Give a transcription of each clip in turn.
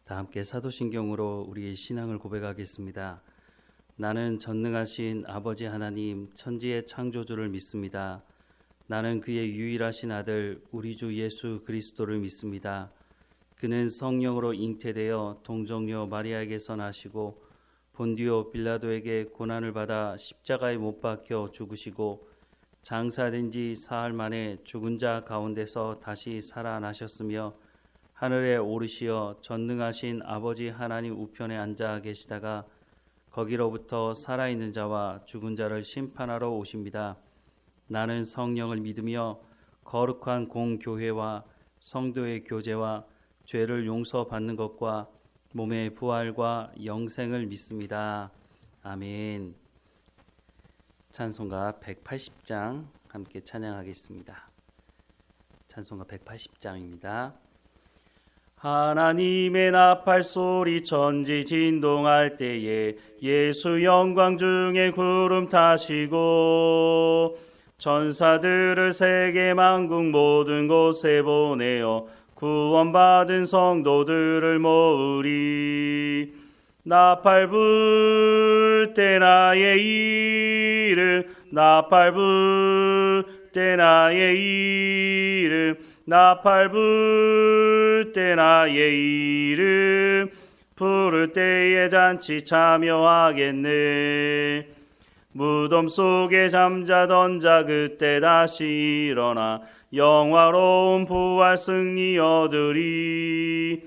다 함께 사도신경으로 우리의 신앙을 고백하겠습니다. 나는 전능하신 아버지 하나님 천지의 창조주를 믿습니다. 나는 그의 유일하신 아들 우리 주 예수 그리스도를 믿습니다. 그는 성령으로 잉태되어 동정녀 마리아에게서 나시고 본디오 빌라도에게 고난을 받아 십자가에 못 박혀 죽으시고 장사된 지 사흘 만에 죽은 자 가운데서 다시 살아나셨으며 하늘에 오르시어 전능하신 아버지 하나님 우편에 앉아 계시다가 거기로부터 살아있는 자와 죽은 자를 심판하러 오십니다. 나는 성령을 믿으며 거룩한 공교회와 성도의 교제와 죄를 용서받는 것과 몸의 부활과 영생을 믿습니다. 아멘. 찬송가 180장 함께 찬양하겠습니다. 찬송가 180장입니다. 하나님의 나팔 소리 천지 진동할 때에 예수 영광 중에 구름 타시고 천사들을 세계 만국 모든 곳에 보내어 구원받은 성도들을 모으리. 나팔 불 때 나의 이름 나팔 불 때 나의 이름 나팔 불 때 나의 이름 부를 때에 잔치 참여하겠네. 무덤 속에 잠자던 자 그때 다시 일어나 영화로운 부활 승리 얻으리.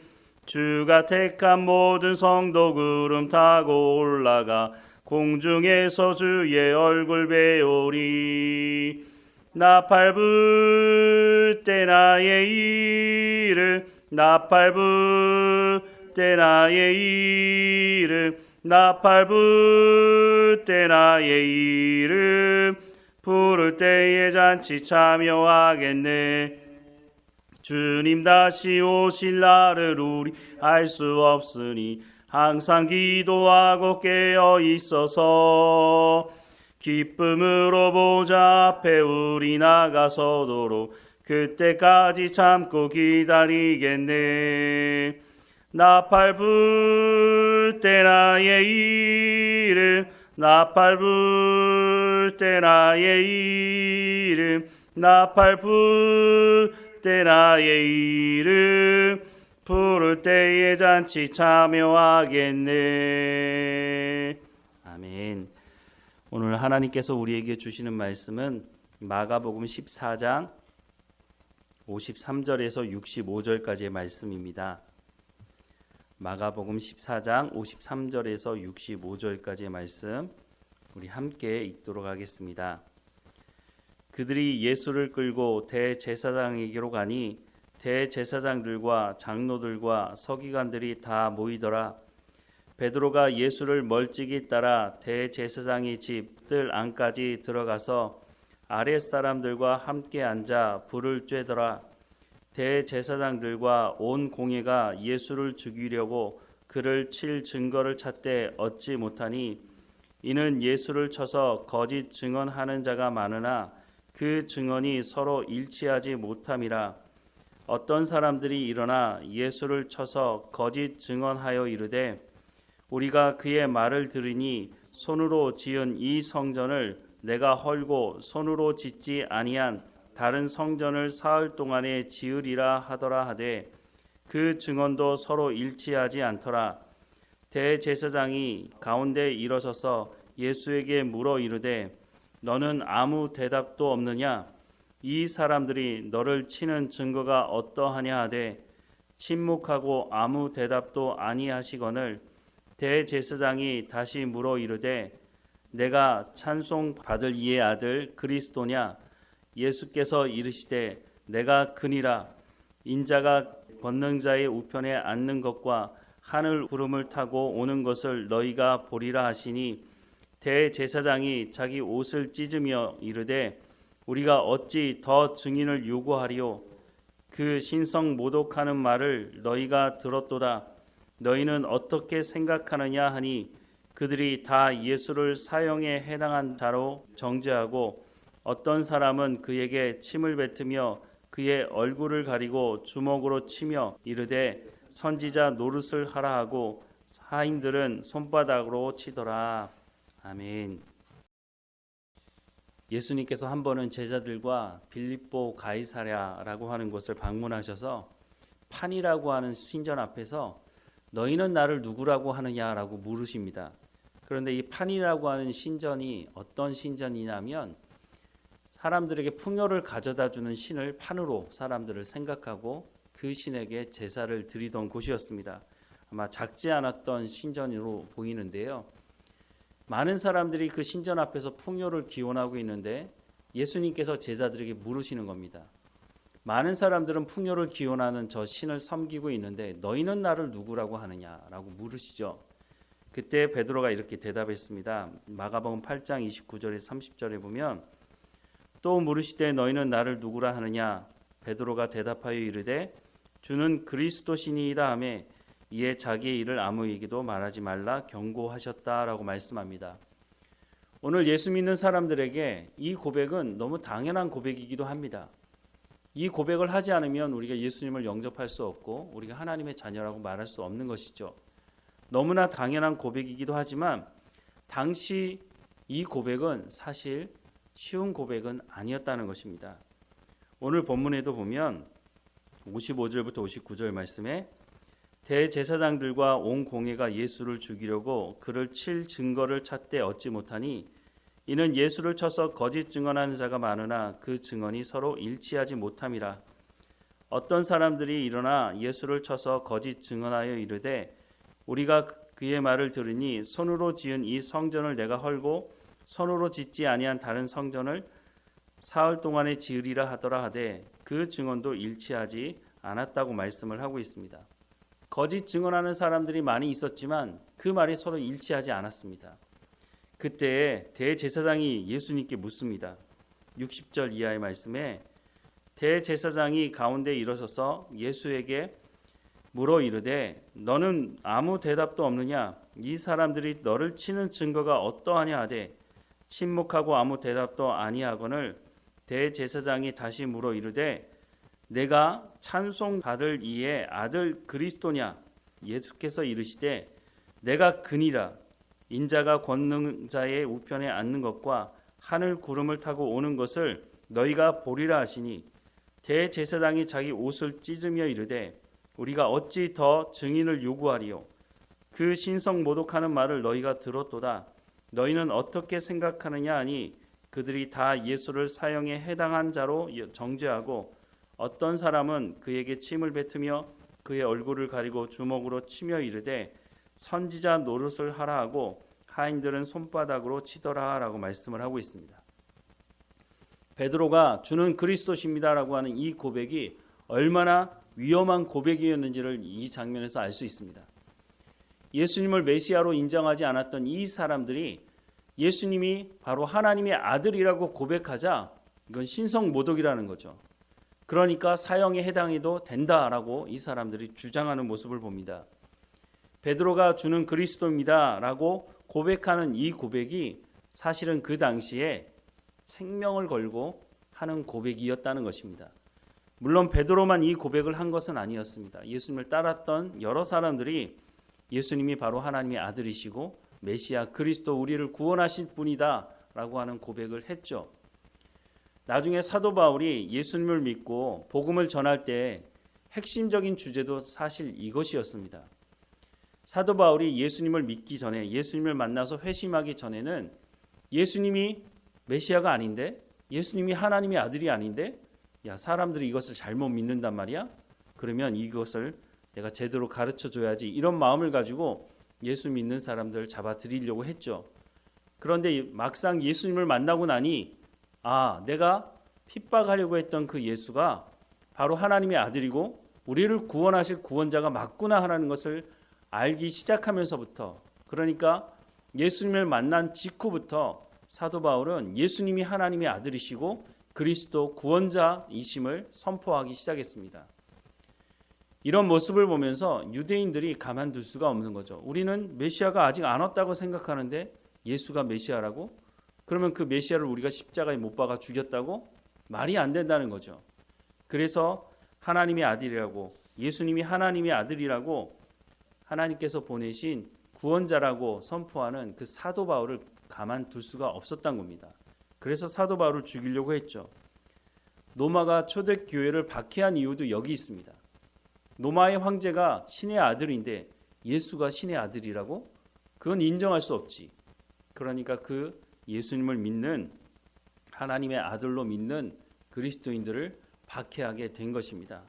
주가 택한 모든 성도 구름 타고 올라가 공중에서 주의 얼굴 배우리. 나팔 불 때 나의 이름 나팔 불 때 나의 이름 나팔 불 때 나의 이름 부를 때에 잔치 참여하겠네. 주님 다시 오실 날을 우리 알 수 없으니 항상 기도하고 깨어 있어서 기쁨으로 보좌 앞에 우리 나가서도록 그때까지 참고 기다리겠네. 나팔 불 때 나의 이름 나팔 불 때 나의 이름 나팔 불 때 나의 이름 부를 때에 잔치 참여하겠네. 아멘. 오늘 하나님께서 우리에게 주시는 말씀은 마가복음 14장 53절에서 65절까지의 말씀입니다. 마가복음 14장 53절에서 65절까지의 말씀 우리 함께 읽도록 하겠습니다. 그들이 예수를 끌고 대제사장에게로 가니 대제사장들과 장로들과 서기관들이 다 모이더라. 베드로가 예수를 멀찍이 따라 대제사장의 집 뜰 안까지 들어가서 아랫사람들과 함께 앉아 불을 쬐더라. 대제사장들과 온 공회가 예수를 죽이려고 그를 칠 증거를 찾되 얻지 못하니 이는 예수를 쳐서 거짓 증언하는 자가 많으나 그 증언이 서로 일치하지 못함이라. 어떤 사람들이 일어나 예수를 쳐서 거짓 증언하여 이르되 우리가 그의 말을 들으니 손으로 지은 이 성전을 내가 헐고 손으로 짓지 아니한 다른 성전을 사흘 동안에 지으리라 하더라 하되 그 증언도 서로 일치하지 않더라. 대제사장이 가운데 일어서서 예수에게 물어 이르되 너는 아무 대답도 없느냐? 이 사람들이 너를 치는 증거가 어떠하냐 하되 침묵하고 아무 대답도 아니하시거늘 대제사장이 다시 물어 이르되 내가 찬송 받을 이의 아들 그리스도냐? 예수께서 이르시되 내가 그니라. 인자가 권능자의 우편에 앉는 것과 하늘 구름을 타고 오는 것을 너희가 보리라 하시니 대제사장이 자기 옷을 찢으며 이르되 우리가 어찌 더 증인을 요구하리요? 그 신성 모독하는 말을 너희가 들었도다. 너희는 어떻게 생각하느냐 하니 그들이 다 예수를 사형에 해당한 자로 정죄하고 어떤 사람은 그에게 침을 뱉으며 그의 얼굴을 가리고 주먹으로 치며 이르되 선지자 노릇을 하라 하고 하인들은 손바닥으로 치더라. 아멘. 예수님께서 한 번은 제자들과 빌립보 가이사랴라고 하는 곳을 방문하셔서 판이라고 하는 신전 앞에서 너희는 나를 누구라고 하느냐라고 물으십니다. 그런데 이 판이라고 하는 신전이 어떤 신전이냐면 사람들에게 풍요를 가져다 주는 신을 판으로 사람들을 생각하고 그 신에게 제사를 드리던 곳이었습니다. 아마 작지 않았던 신전으로 보이는데요. 많은 사람들이 그 신전 앞에서 풍요를 기원하고 있는데 예수님께서 제자들에게 물으시는 겁니다. 많은 사람들은 풍요를 기원하는 저 신을 섬기고 있는데 너희는 나를 누구라고 하느냐라고 물으시죠. 그때 베드로가 이렇게 대답했습니다. 마가복음 8장 29절에서 30절에 보면 또 물으시되 너희는 나를 누구라 하느냐? 베드로가 대답하여 이르되 주는 그리스도시니이다 하매 이에 자기의 일을 아무에게도 말하지 말라 경고하셨다라고 말씀합니다. 오늘 예수 믿는 사람들에게 이 고백은 너무 당연한 고백이기도 합니다. 이 고백을 하지 않으면 우리가 예수님을 영접할 수 없고 우리가 하나님의 자녀라고 말할 수 없는 것이죠. 너무나 당연한 고백이기도 하지만 당시 이 고백은 사실 쉬운 고백은 아니었다는 것입니다. 오늘 본문에도 보면 55절부터 59절 말씀에 대제사장들과 온 공회가 예수를 죽이려고 그를 칠 증거를 찾되 얻지 못하니 이는 예수를 쳐서 거짓 증언하는 자가 많으나 그 증언이 서로 일치하지 못함이라. 어떤 사람들이 일어나 예수를 쳐서 거짓 증언하여 이르되 우리가 그의 말을 들으니 손으로 지은 이 성전을 내가 헐고 손으로 짓지 아니한 다른 성전을 사흘 동안에 지으리라 하더라 하되 그 증언도 일치하지 않았다고 말씀을 하고 있습니다. 거짓 증언하는 사람들이 많이 있었지만 그 말이 서로 일치하지 않았습니다. 그때 대제사장이 예수님께 묻습니다. 60절 이하의 말씀에 대제사장이 가운데 일어서서 예수에게 물어 이르되 너는 아무 대답도 없느냐? 이 사람들이 너를 치는 증거가 어떠하냐 하되 침묵하고 아무 대답도 아니하거늘 대제사장이 다시 물어 이르되 내가 찬송받을 이의 아들 그리스도냐? 예수께서 이르시되 내가 그니라. 인자가 권능자의 우편에 앉는 것과 하늘 구름을 타고 오는 것을 너희가 보리라 하시니 대제사장이 자기 옷을 찢으며 이르되 우리가 어찌 더 증인을 요구하리요? 그 신성 모독하는 말을 너희가 들었도다. 너희는 어떻게 생각하느냐 하니 그들이 다 예수를 사형에 해당한 자로 정죄하고 어떤 사람은 그에게 침을 뱉으며 그의 얼굴을 가리고 주먹으로 치며 이르되 선지자 노릇을 하라 하고 하인들은 손바닥으로 치더라 라고 말씀을 하고 있습니다. 베드로가 주는 그리스도십니다라고 하는 이 고백이 얼마나 위험한 고백이었는지를 이 장면에서 알 수 있습니다. 예수님을 메시아로 인정하지 않았던 이 사람들이 예수님이 바로 하나님의 아들이라고 고백하자 이건 신성 모독이라는 거죠. 그러니까 사형에 해당해도 된다라고 이 사람들이 주장하는 모습을 봅니다. 베드로가 주는 그리스도입니다라고 고백하는 이 고백이 사실은 그 당시에 생명을 걸고 하는 고백이었다는 것입니다. 물론 베드로만 이 고백을 한 것은 아니었습니다. 예수님을 따랐던 여러 사람들이 예수님이 바로 하나님의 아들이시고 메시아 그리스도 우리를 구원하실 분이다라고 하는 고백을 했죠. 나중에 사도 바울이 예수님을 믿고 복음을 전할 때 핵심적인 주제도 사실 이것이었습니다. 사도 바울이 예수님을 믿기 전에 예수님을 만나서 회심하기 전에는 예수님이 메시아가 아닌데 예수님이 하나님의 아들이 아닌데 야 사람들이 이것을 잘못 믿는단 말이야? 그러면 이것을 내가 제대로 가르쳐줘야지 이런 마음을 가지고 예수 믿는 사람들을 잡아들이려고 했죠. 그런데 막상 예수님을 만나고 나니 내가 핍박하려고 했던 그 예수가 바로 하나님의 아들이고 우리를 구원하실 구원자가 맞구나 하는 것을 알기 시작하면서부터 그러니까 예수님을 만난 직후부터 사도 바울은 예수님이 하나님의 아들이시고 그리스도 구원자이심을 선포하기 시작했습니다. 이런 모습을 보면서 유대인들이 가만둘 수가 없는 거죠. 우리는 메시아가 아직 안 왔다고 생각하는데 예수가 메시아라고? 그러면 그 메시아를 우리가 십자가에 못 박아 죽였다고? 말이 안 된다는 거죠. 그래서 하나님의 아들이라고, 예수님이 하나님의 아들이라고 하나님께서 보내신 구원자라고 선포하는 그 사도 바울을 가만둘 수가 없었던 겁니다. 그래서 사도 바울을 죽이려고 했죠. 로마가 초대교회를 박해한 이유도 여기 있습니다. 로마의 황제가 신의 아들인데 예수가 신의 아들이라고? 그건 인정할 수 없지. 그러니까 그 예수님을 믿는, 하나님의 아들로 믿는 그리스도인들을 박해하게 된 것입니다.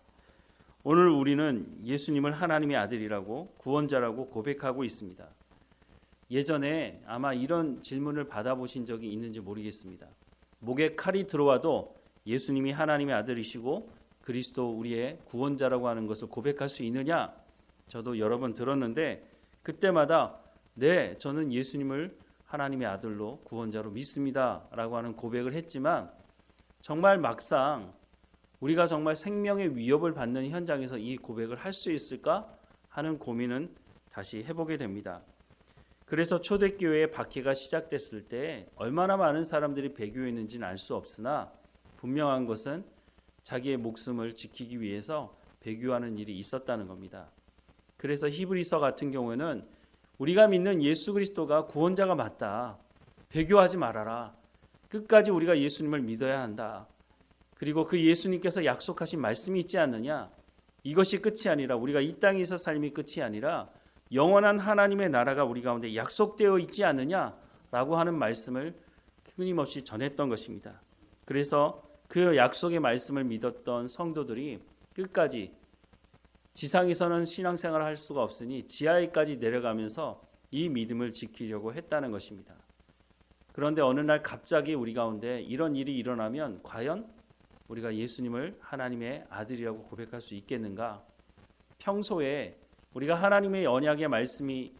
오늘 우리는 예수님을 하나님의 아들이라고, 구원자라고 고백하고 있습니다. 예전에 아마 이런 질문을 받아보신 적이 있는지 모르겠습니다. 목에 칼이 들어와도 예수님이 하나님의 아들이시고 그리스도 우리의 구원자라고 하는 것을 고백할 수 있느냐? 저도 여러 번 들었는데 그때마다 네, 저는 예수님을 하나님의 아들로 구원자로 믿습니다 라고 하는 고백을 했지만, 정말 막상 우리가 정말 생명의 위협을 받는 현장에서 이 고백을 할 수 있을까 하는 고민은 다시 해보게 됩니다. 그래서 초대교회의 박해가 시작됐을 때 얼마나 많은 사람들이 배교했는지는 알 수 없으나 분명한 것은 자기의 목숨을 지키기 위해서 배교하는 일이 있었다는 겁니다. 그래서 히브리서 같은 경우에는 우리가 믿는 예수 그리스도가 구원자가 맞다. 배교하지 말아라. 끝까지 우리가 예수님을 믿어야 한다. 그리고 그 예수님께서 약속하신 말씀이 있지 않느냐. 이것이 끝이 아니라, 우리가 이 땅에서 삶이 끝이 아니라 영원한 하나님의 나라가 우리 가운데 약속되어 있지 않느냐라고 하는 말씀을 끊임없이 전했던 것입니다. 그래서 그 약속의 말씀을 믿었던 성도들이 끝까지, 지상에서는 신앙생활을 할 수가 없으니 지하에까지 내려가면서 이 믿음을 지키려고 했다는 것입니다. 그런데 어느 날 갑자기 우리 가운데 이런 일이 일어나면 과연 우리가 예수님을 하나님의 아들이라고 고백할 수 있겠는가? 평소에 우리가 하나님의 언약의 말씀이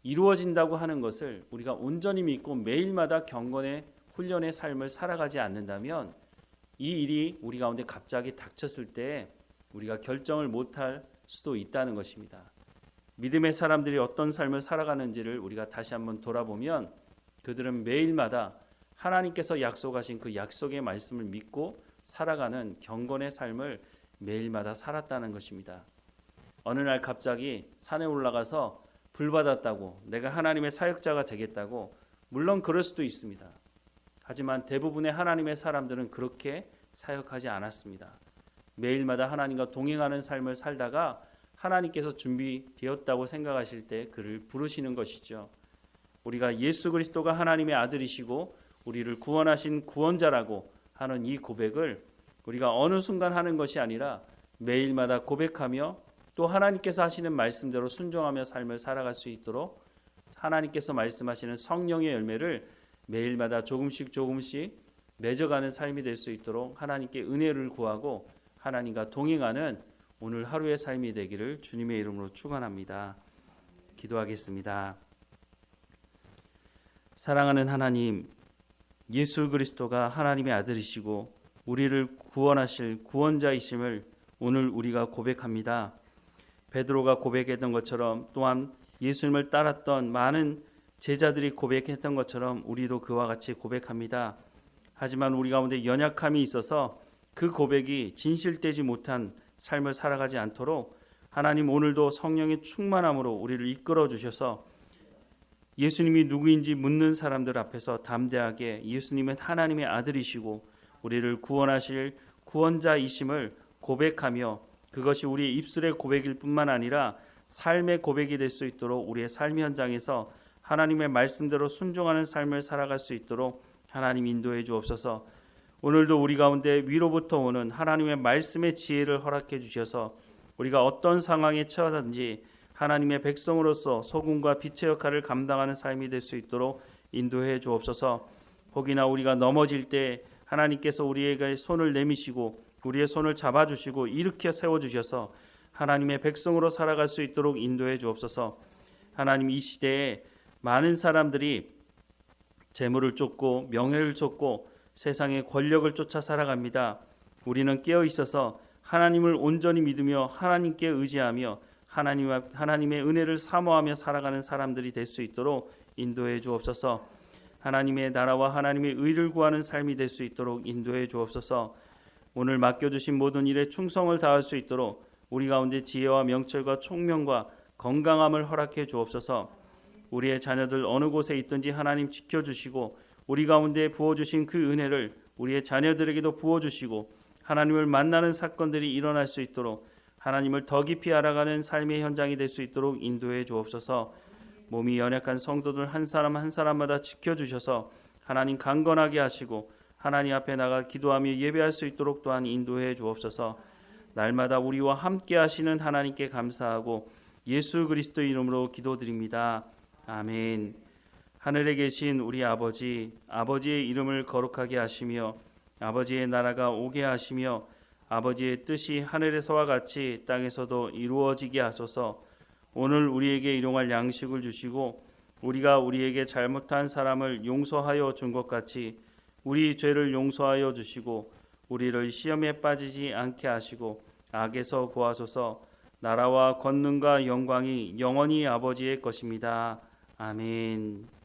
이루어진다고 하는 것을 우리가 온전히 믿고 매일마다 경건의 훈련의 삶을 살아가지 않는다면 이 일이 우리 가운데 갑자기 닥쳤을 때 우리가 결정을 못할 수도 있다는 것입니다. 믿음의 사람들이 어떤 삶을 살아가는지를 우리가 다시 한번 돌아보면 그들은 매일마다 하나님께서 약속하신 그 약속의 말씀을 믿고 살아가는 경건의 삶을 매일마다 살았다는 것입니다. 어느 날 갑자기 산에 올라가서 불 받았다고, 내가 하나님의 사역자가 되겠다고, 물론 그럴 수도 있습니다. 하지만 대부분의 하나님의 사람들은 그렇게 사역하지 않았습니다. 매일마다 하나님과 동행하는 삶을 살다가 하나님께서 준비되었다고 생각하실 때 그를 부르시는 것이죠. 우리가 예수 그리스도가 하나님의 아들이시고 우리를 구원하신 구원자라고 하는 이 고백을 우리가 어느 순간 하는 것이 아니라 매일마다 고백하며 또 하나님께서 하시는 말씀대로 순종하며 삶을 살아갈 수 있도록 하나님께서 말씀하시는 성령의 열매를 매일마다 조금씩 맺어가는 삶이 될 수 있도록 하나님께 은혜를 구하고 하나님과 동행하는 오늘 하루의 삶이 되기를 주님의 이름으로 축원합니다. 기도하겠습니다. 사랑하는 하나님, 예수 그리스도가 하나님의 아들이시고 우리를 구원하실 구원자이심을 오늘 우리가 고백합니다. 베드로가 고백했던 것처럼, 또한 예수님을 따랐던 많은 제자들이 고백했던 것처럼 우리도 그와 같이 고백합니다. 하지만 우리 가운데 연약함이 있어서 그 고백이 진실되지 못한 삶을 살아가지 않도록 하나님 오늘도 성령의 충만함으로 우리를 이끌어 주셔서 예수님이 누구인지 묻는 사람들 앞에서 담대하게 예수님은 하나님의 아들이시고 우리를 구원하실 구원자이심을 고백하며 그것이 우리의 입술의 고백일 뿐만 아니라 삶의 고백이 될 수 있도록 우리의 삶 현장에서 하나님의 말씀대로 순종하는 삶을 살아갈 수 있도록 하나님 인도해 주옵소서. 오늘도 우리 가운데 위로부터 오는 하나님의 말씀의 지혜를 허락해 주셔서 우리가 어떤 상황에 처하든지 하나님의 백성으로서 소금과 빛의 역할을 감당하는 삶이 될 수 있도록 인도해 주옵소서. 혹이나 우리가 넘어질 때 하나님께서 우리에게 손을 내미시고 우리의 손을 잡아주시고 일으켜 세워주셔서 하나님의 백성으로 살아갈 수 있도록 인도해 주옵소서. 하나님, 이 시대에 많은 사람들이 재물을 쫓고 명예를 쫓고 세상의 권력을 쫓아 살아갑니다. 우리는 깨어 있어서 하나님을 온전히 믿으며 하나님께 의지하며 하나님의 은혜를 사모하며 살아가는 사람들이 될 수 있도록 인도해 주옵소서. 하나님의 나라와 하나님의 의를 구하는 삶이 될 수 있도록 인도해 주옵소서. 오늘 맡겨주신 모든 일에 충성을 다할 수 있도록 우리 가운데 지혜와 명철과 총명과 건강함을 허락해 주옵소서. 우리의 자녀들 어느 곳에 있든지 하나님 지켜주시고 우리 가운데 부어주신 그 은혜를 우리의 자녀들에게도 부어주시고 하나님을 만나는 사건들이 일어날 수 있도록 하나님을 더 깊이 알아가는 삶의 현장이 될 수 있도록 인도해 주옵소서. 몸이 연약한 성도들 한 사람 한 사람마다 지켜주셔서 하나님 강건하게 하시고 하나님 앞에 나가 기도하며 예배할 수 있도록 또한 인도해 주옵소서. 날마다 우리와 함께 하시는 하나님께 감사하고 예수 그리스도 이름으로 기도드립니다. 아멘. 하늘에 계신 우리 아버지, 아버지의 이름을 거룩하게 하시며 아버지의 나라가 오게 하시며 아버지의 뜻이 하늘에서와 같이 땅에서도 이루어지게 하소서. 오늘 우리에게 일용할 양식을 주시고 우리가 우리에게 잘못한 사람을 용서하여 준 것 같이 우리 죄를 용서하여 주시고 우리를 시험에 빠지지 않게 하시고 악에서 구하소서. 나라와 권능과 영광이 영원히 아버지의 것입니다. 아멘.